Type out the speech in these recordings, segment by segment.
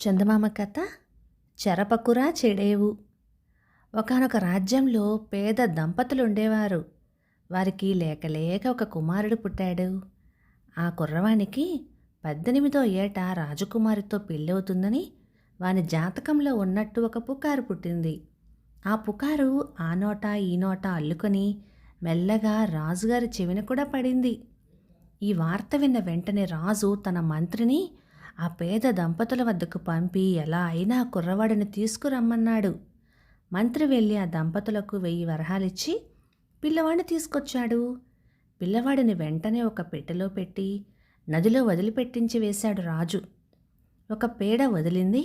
చందమామ కథ చెరపకురా చెడేవు. ఒకానొక రాజ్యంలో పేద దంపతులుండేవారు. వారికి లేక లేక ఒక కుమారుడు పుట్టాడు. ఆ కుర్రవానికి 18వ ఏట రాజకుమారితో పెళ్ళవుతుందని వాని జాతకంలో ఉన్నట్టు ఒక పుకారు పుట్టింది. ఆ పుకారు ఆ నోట ఈ నోట అల్లుకొని మెల్లగా రాజుగారి చెవిన కూడా పడింది. ఈ వార్త విన్న వెంటనే రాజు తన మంత్రిని ఆ పేద దంపతుల వద్దకు పంపి ఎలా అయినా ఆ కుర్రవాడిని తీసుకురమ్మన్నాడు. మంత్రి వెళ్ళి ఆ దంపతులకు 1000 వరహాలిచ్చి పిల్లవాడిని తీసుకొచ్చాడు. పిల్లవాడిని వెంటనే ఒక పెట్టెలో పెట్టి నదిలో వదిలిపెట్టించి వేశాడు రాజు. ఒక పేడ వదిలింది,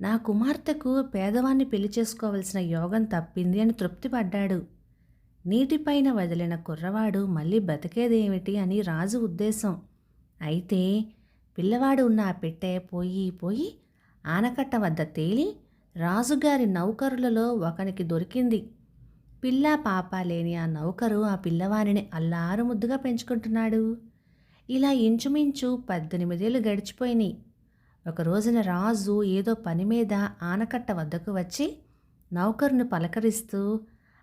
నా కుమార్తెకు పేదవాన్ని పెళ్లి చేసుకోవలసిన యోగం తప్పింది అని తృప్తిపడ్డాడు. నీటిపైన వదిలిన కుర్రవాడు మళ్ళీ బతికేదేమిటి అని రాజు ఉద్దేశం. అయితే పిల్లవాడు ఉన్న ఆ పెట్టె పోయి ఆనకట్ట వద్ద తేలి రాజుగారి నౌకరులలో ఒకనికి దొరికింది. పిల్ల పాప లేని ఆ నౌకరు ఆ పిల్లవాడిని అల్లారు ముద్దుగా పెంచుకుంటున్నాడు. ఇలా ఇంచుమించు 18 ఏళ్ళు గడిచిపోయినాయి. ఒక రోజున రాజు ఏదో పని మీద ఆనకట్ట వద్దకు వచ్చి నౌకరును పలకరిస్తూ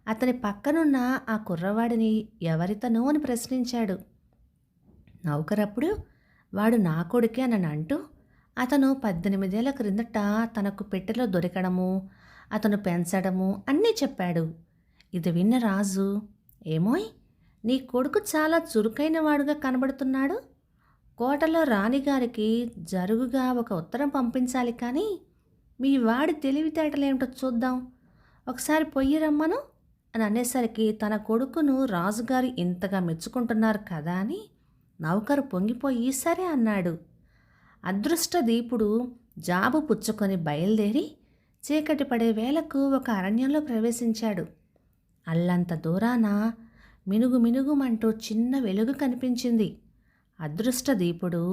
అతని పక్కనున్న ఆ కుర్రవాడిని ఎవరితనో అని ప్రశ్నించాడు. నౌకరప్పుడు వాడు నా కొడుకే అని అంటూ అతను 18 ఏళ్ల క్రిందట తనకు పెట్టెలో దొరకడము, అతను పెంచడము అన్నీ చెప్పాడు. ఇది విన్న రాజు, ఏమోయ్, నీ కొడుకు చాలా చురుకైన వాడుగా కనబడుతున్నాడు. కోటలో రాణిగారికి జరుగుగా ఒక ఉత్తరం పంపించాలి, కానీ మీ వాడి తెలివితేటలేమిటో చూద్దాం, ఒకసారి పొయ్యి రమ్మను అని అనేసరికి తన కొడుకును రాజుగారు ఇంతగా మెచ్చుకుంటున్నారు కదా అని నౌకరు పొంగిపోయి సరే అన్నాడు. అదృష్టదీపుడు జాబు పుచ్చుకొని బయలుదేరి చీకటి పడే వేళకు ఒక అరణ్యంలో ప్రవేశించాడు. అల్లంత దూరాన మినుగుమంటూ చిన్న వెలుగు కనిపించింది. అదృష్టదీపుడు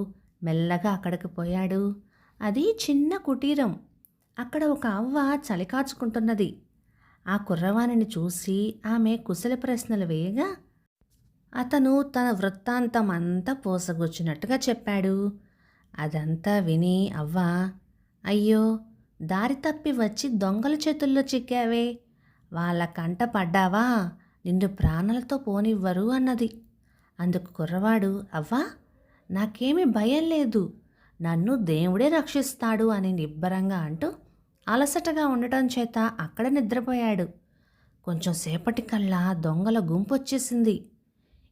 మెల్లగా అక్కడికి పోయాడు. అది చిన్న కుటీరం. అక్కడ ఒక అవ్వ చలి కాచుకుంటున్నది. ఆ కుర్రవాణిని చూసి ఆమె కుశల ప్రశ్నలు వేయగా అతను తన వృత్తాంతం అంతా పోసగుచ్చినట్టుగా చెప్పాడు. అదంతా విని అవ్వ, అయ్యో, దారి తప్పి వచ్చి దొంగల చేతుల్లో చిక్కావే, వాళ్ళ కంట పడ్డావా, నిన్ను ప్రాణాలతో పోనివ్వరు అన్నది. అందుకు కుర్రవాడు, అవ్వా, నాకేమీ భయం లేదు, నన్ను దేవుడే రక్షిస్తాడు అని నిబ్బరంగా అంటూ అలసటగా ఉండటం చేత అక్కడ నిద్రపోయాడు. కొంచెం సేపటికల్లా దొంగల గుంపు వచ్చేసింది.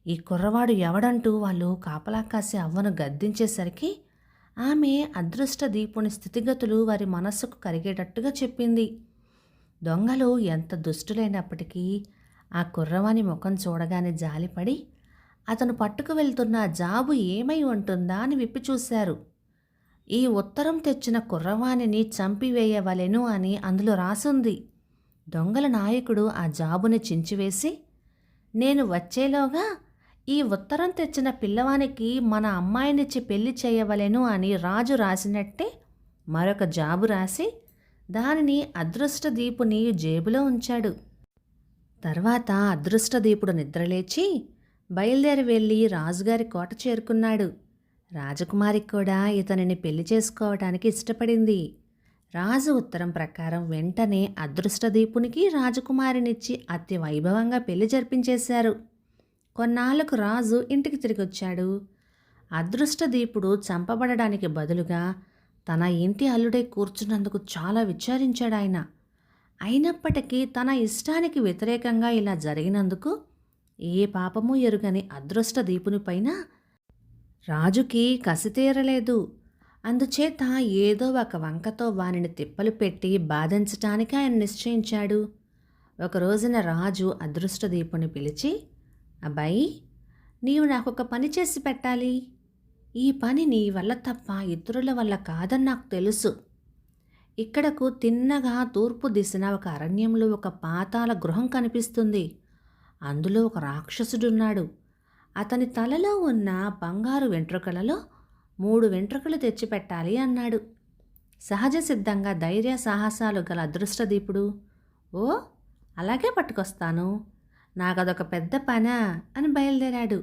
ఈ కుర్రవాడు ఎవడంటూ వాళ్ళు కాపలా కాసి అవ్వను గద్దించేసరికి ఆమె అదృష్టదీపుని స్థితిగతులు వారి మనస్సుకు కరిగేటట్టుగా చెప్పింది. దొంగలు ఎంత దుష్టులైనప్పటికీ ఆ కుర్రవాని ముఖం చూడగానే జాలిపడి అతను పట్టుకు వెళ్తున్న జాబు ఏమై ఉంటుందా అని విప్పి చూశారు. ఈ ఉత్తరం తెచ్చిన కుర్రవాణిని చంపివేయవలెను అని అందులో రాసుంది. దొంగల నాయకుడు ఆ జాబుని చించివేసి, నేను వచ్చేలోగా ఈ ఉత్తరం తెచ్చిన పిల్లవానికి మన అమ్మాయినిచ్చి పెళ్లి చేయవలెను అని రాజు రాసినట్టే మరొక జాబు రాసి దానిని అదృష్టదీపుని జేబులో ఉంచాడు. తర్వాత అదృష్టదీపుడు నిద్రలేచి బయలుదేరి వెళ్ళి రాజుగారి కోట చేరుకున్నాడు. రాజకుమారి కూడా ఇతనిని పెళ్లి చేసుకోవటానికి ఇష్టపడింది. రాజు ఉత్తరం ప్రకారం వెంటనే అదృష్టదీపునికి రాజకుమారినిచ్చి అతి వైభవంగా పెళ్లి జరిపించేశారు. కొన్నాళ్లకు రాజు ఇంటికి తిరిగొచ్చాడు. అదృష్టదీపుడు చంపబడడానికి బదులుగా తన ఇంటి అల్లుడై కూర్చున్నందుకు చాలా విచారించాడు ఆయన. అయినప్పటికీ తన ఇష్టానికి వ్యతిరేకంగా ఇలా జరిగినందుకు ఏ పాపము ఎరుగని అదృష్టదీపుని పైన రాజుకి కసి తీరలేదు. అందుచేత ఏదో ఒక వంకతో వానిని తిప్పలు పెట్టి బాధించటానికి ఆయన నిశ్చయించాడు. ఒక రోజున రాజు అదృష్టదీపుని పిలిచి, అబ్బాయి, నీవు నాకొక పని చేసి పెట్టాలి. ఈ పని నీ వల్ల తప్ప ఇతరుల వల్ల కాదని నాకు తెలుసు. ఇక్కడకు తిన్నగా తూర్పు దిశన ఒక అరణ్యంలో ఒక పాతాళ గృహం కనిపిస్తుంది. అందులో ఒక రాక్షసుడున్నాడు. అతని తలలో ఉన్న బంగారు వెంట్రుకలలో 3 వెంట్రుకలు తెచ్చిపెట్టాలి అన్నాడు. సహజ సిద్ధంగా ధైర్య సాహసాలు గల అదృష్టదీపుడు, ఓ, అలాగే పట్టుకొస్తాను, నాకదొక పెద్ద పనా అని బయలుదేరాడు.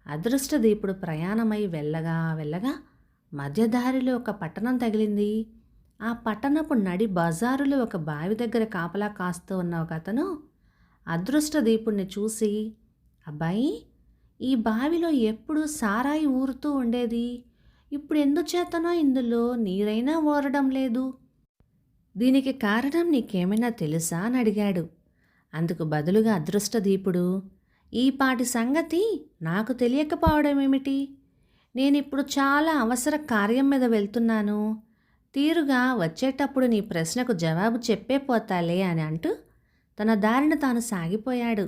అదృష్టదీపుడు ప్రయాణమై వెళ్ళగా మధ్యదారిలో ఒక పట్టణం తగిలింది. ఆ పట్టణపు నడి బజారులో ఒక బావి దగ్గర కాపలా కాస్తూ ఉన్న ఒక అతను అదృష్ట దీపుణ్ణి చూసి, అబ్బాయి, ఈ బావిలో ఎప్పుడూ సారాయి ఊరుతూ ఉండేది. ఇప్పుడు ఎందుచేతనో ఇందులో నీరైనా ఊరడం లేదు. దీనికి కారణం నీకేమైనా తెలుసా అని అడిగాడు. అందుకు బదులుగా అదృష్టదీపుడు, ఈ పాటి సంగతి నాకు తెలియకపోవడమేమిటి? నేనిప్పుడు చాలా అవసర కార్యం మీద వెళ్తున్నాను. తీరుగా వచ్చేటప్పుడు నీ ప్రశ్నకు జవాబు చెప్పే పోతాలే అని అంటూ తన దారిన తాను సాగిపోయాడు.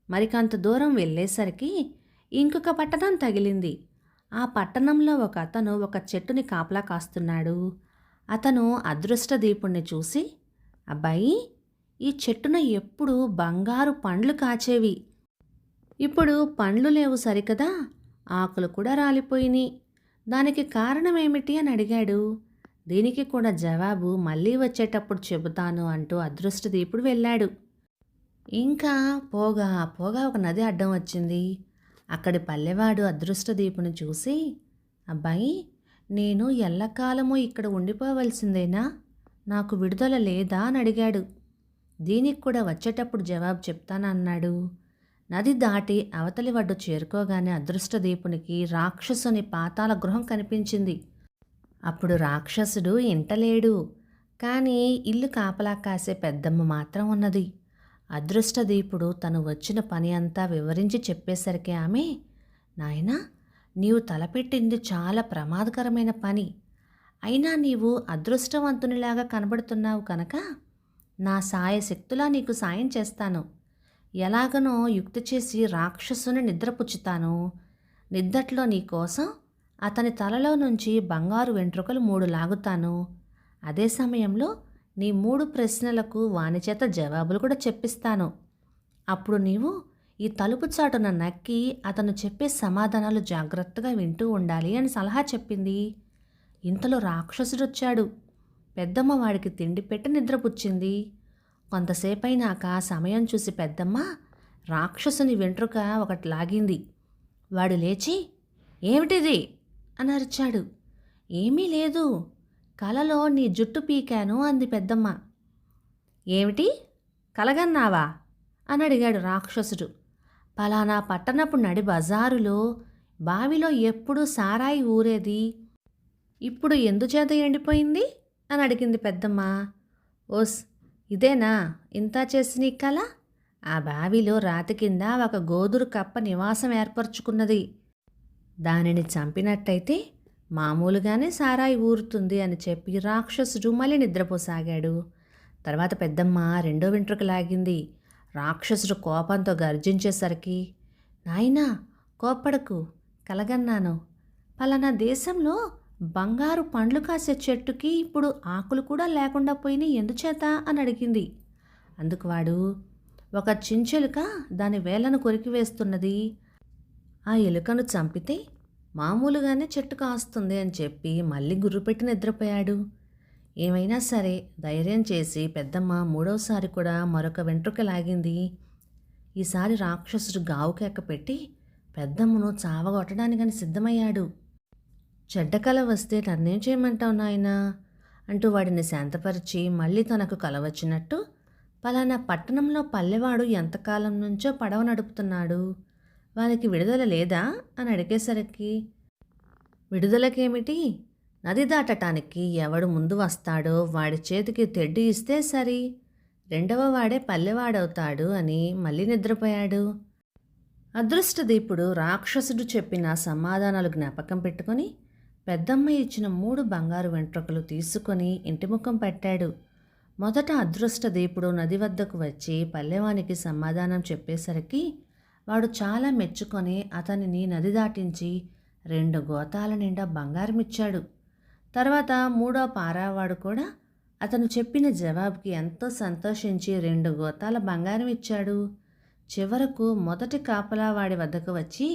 మరికంత దూరం వెళ్ళేసరికి ఇంకొక పట్టణం తగిలింది. ఆ పట్టణంలో ఒక అతను ఒక చెట్టుని కాపలా కాస్తున్నాడు. అతను అదృష్టదీపుణ్ణి చూసి, అబ్బాయి, ఈ చెట్టున ఎప్పుడు బంగారు పండ్లు కాచేవి. ఇప్పుడు పండ్లు లేవు సరికదా, ఆకులు కూడా రాలిపోయినాయి. దానికి కారణమేమిటి అని అడిగాడు. దీనికి కూడా జవాబు మళ్ళీ వచ్చేటప్పుడు చెబుతాను అంటూ అదృష్టదీపుడు వెళ్ళాడు. ఇంకా పోగా పోగా ఒక నది అడ్డం వచ్చింది. అక్కడి పల్లెవాడు అదృష్టదీపుని చూసి, అబ్బాయి, నేను ఎల్లకాలము ఇక్కడ ఉండిపోవలసిందేనా? నాకు విడుదల లేదా అని అడిగాడు. దీనికి కూడా వచ్చేటప్పుడు జవాబు చెప్తానన్నాడు. నది దాటి అవతలి వడ్డు చేరుకోగానే అదృష్టదీపునికి రాక్షసుని పాతాళ గృహం కనిపించింది. అప్పుడు రాక్షసుడు ఇంటలేడు, కానీ ఇల్లు కాపలా కాసే పెద్దమ్మ మాత్రం ఉన్నది. అదృష్టదీపుడు తను వచ్చిన పని అంతా వివరించి చెప్పేసరికి ఆమె, నాయనా, నీవు తలపెట్టింది చాలా ప్రమాదకరమైన పని. అయినా నీవు అదృష్టవంతునిలాగా కనబడుతున్నావు కనుక నా సాయశక్తులా నీకు సాయం చేస్తాను. ఎలాగనో యుక్తి చేసి రాక్షసుని నిద్రపుచ్చుతాను. నిద్దట్లో నీకోసం అతని తలలో నుంచి బంగారు వెంట్రుకలు 3 లాగుతాను. అదే సమయంలో నీ 3 ప్రశ్నలకు వాని చేత జవాబులు కూడా చెప్పిస్తాను. అప్పుడు నీవు ఈ తలుపు చాటున నక్కి అతను చెప్పే సమాధానాలు జాగ్రత్తగా వింటూ ఉండాలి అని సలహా చెప్పింది. ఇంతలో రాక్షసుడొచ్చాడు. పెద్దమ్మ వాడికి తిండి పెట్టి నిద్రపుచ్చింది. కొంతసేపైనాక సమయం చూసి పెద్దమ్మ రాక్షసుని వెంట్రుక ఒకటి లాగింది. వాడు లేచి, ఏమిటిది అని అరిచాడు. ఏమీ లేదు, కలలో నీ జుట్టు పీకాను అంది పెద్దమ్మ. ఏమిటి, కలగన్నావా అని అడిగాడు రాక్షసుడు. పలానా పట్టణపు నడి బజారులో బావిలో ఎప్పుడూ సారాయి ఊరేది, ఇప్పుడు ఎందుచేత ఎండిపోయింది అని అడిగింది పెద్దమ్మ. ఓస్, ఇదేనా ఇంత చేసి నీ కల? ఆ బావిలో రాతి కింద ఒక గోదురు కప్ప నివాసం ఏర్పరచుకున్నది. దానిని చంపినట్టయితే మామూలుగానే సారాయి ఊరుతుంది అని చెప్పి రాక్షసుడు మళ్ళీ నిద్రపోసాగాడు. తర్వాత పెద్దమ్మ రెండో వెంట్రుక లాగింది. రాక్షసుడు కోపంతో గర్జించేసరికి, నాయనా, కోప్పడకు, కలగన్నాను. పలానా దేశంలో బంగారు పండ్లు కాసే చెట్టుకి ఇప్పుడు ఆకులు కూడా లేకుండా పోయినాయి, ఎందుచేత అని అడిగింది. అందుకు వాడు, ఒక చించెలుక దాని వేళ్లను కొరికివేస్తున్నది. ఆ ఎలుకను చంపితే మామూలుగానే చెట్టు కాస్తుంది అని చెప్పి మళ్ళీ గుర్రుపెట్టి నిద్రపోయాడు. ఏమైనా సరే ధైర్యం చేసి పెద్దమ్మ మూడవసారి కూడా మరొక వెంట్రుక లాగింది. ఈసారి రాక్షసుడు గావుకేక పెట్టి పెద్దమ్మను చావగొట్టడానికని సిద్ధమయ్యాడు. చెడ్డ కల వస్తే నన్నేం చేయమంటావు నాయనా అంటూ వాడిని శాంతపరిచి మళ్ళీ తనకు కల వచ్చినట్టు, పలానా పట్టణంలో పల్లెవాడు ఎంతకాలం నుంచో పడవ నడుపుతున్నాడు, వానికి విడుదల లేదా అని అడిగేసరికి, విడుదలకేమిటి, నది దాటటానికి ఎవడు ముందు వస్తాడో వాడి చేతికి తెడ్డి ఇస్తే సరి, రెండవ వాడే పల్లెవాడవుతాడు అని మళ్ళీ నిద్రపోయాడు. అదృష్టదీపుడు రాక్షసుడు చెప్పిన సమాధానాలు జ్ఞాపకం పెట్టుకొని పెద్దమ్మ ఇచ్చిన 3 బంగారు వెంట్రుకలు తీసుకొని ఇంటిముఖం పట్టాడు. మొదట అదృష్టదీపుడు నది వద్దకు వచ్చి పల్లెవానికి సమాధానం చెప్పేసరికి వాడు చాలా మెచ్చుకొని అతనిని నది దాటించి 2 గోతాల నిండా బంగారం ఇచ్చాడు. తర్వాత 3వ పారావాడు కూడా అతను చెప్పిన జవాబుకి ఎంతో సంతోషించి 2 గోతాల బంగారం ఇచ్చాడు. చివరకు మొదటి కాపలావాడి వద్దకు వచ్చి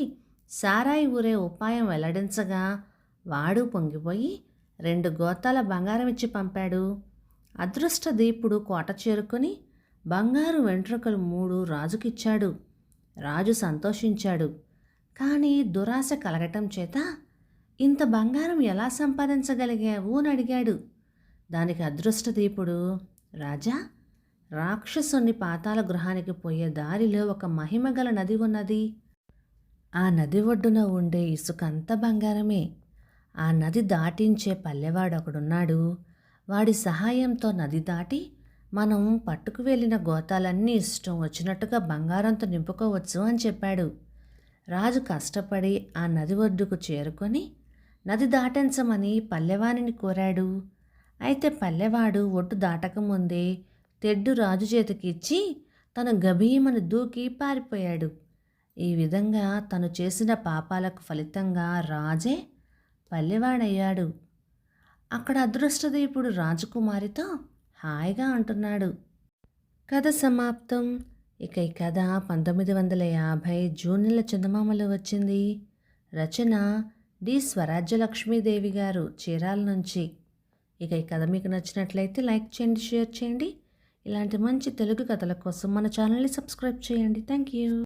సారాయి ఊరే ఉపాయం వెల్లడించగా వాడు పొంగిపోయి 2 గోతాల బంగారం ఇచ్చి పంపాడు. అదృష్టదీపుడు కోట చేరుకొని బంగారు వెంట్రుకలు 3 రాజుకిచ్చాడు. రాజు సంతోషించాడు. కానీ దురాశ కలగటం చేత, ఇంత బంగారం ఎలా సంపాదించగలిగావు అని అడిగాడు. దానికి అదృష్టదీపుడు, రాజా, రాక్షసుని పాతాళ గృహానికి పోయే దారిలో ఒక మహిమగల నది ఉన్నది. ఆ నది ఒడ్డున ఉండే ఇసుకంతా బంగారమే. ఆ నది దాటించే పల్లెవాడొకడున్నాడు. వాడి సహాయంతో నది దాటి మనం పట్టుకు వెళ్ళిన గోతాలన్నీ ఇష్టం వచ్చినట్టుగా బంగారంతో నింపుకోవచ్చు అని చెప్పాడు. రాజు కష్టపడి ఆ నది ఒడ్డుకు చేరుకొని నది దాటించమని పల్లెవానిని కోరాడు. అయితే పల్లెవాడు ఒడ్డు దాటకముందే తెడ్డు రాజు చేతికిచ్చి తను గభీమని దూకి పారిపోయాడు. ఈ విధంగా తను చేసిన పాపాలకు ఫలితంగా రాజే పల్లెవాడయ్యాడు. అక్కడ అదృష్టదీపుడు రాజకుమారితో హాయిగా అంటున్నాడు. కథ సమాప్తం. ఇక ఈ కథ 1950 జూన్ నెల చందమామలో వచ్చింది. రచన డి స్వరాజ్యలక్ష్మీదేవి గారు, చీరాల నుంచి. ఇక ఈ కథ మీకు నచ్చినట్లయితే లైక్ చేయండి, షేర్ చేయండి. ఇలాంటి మంచి తెలుగు కథల కోసం మన ఛానల్ని సబ్స్క్రైబ్ చేయండి. Thank you.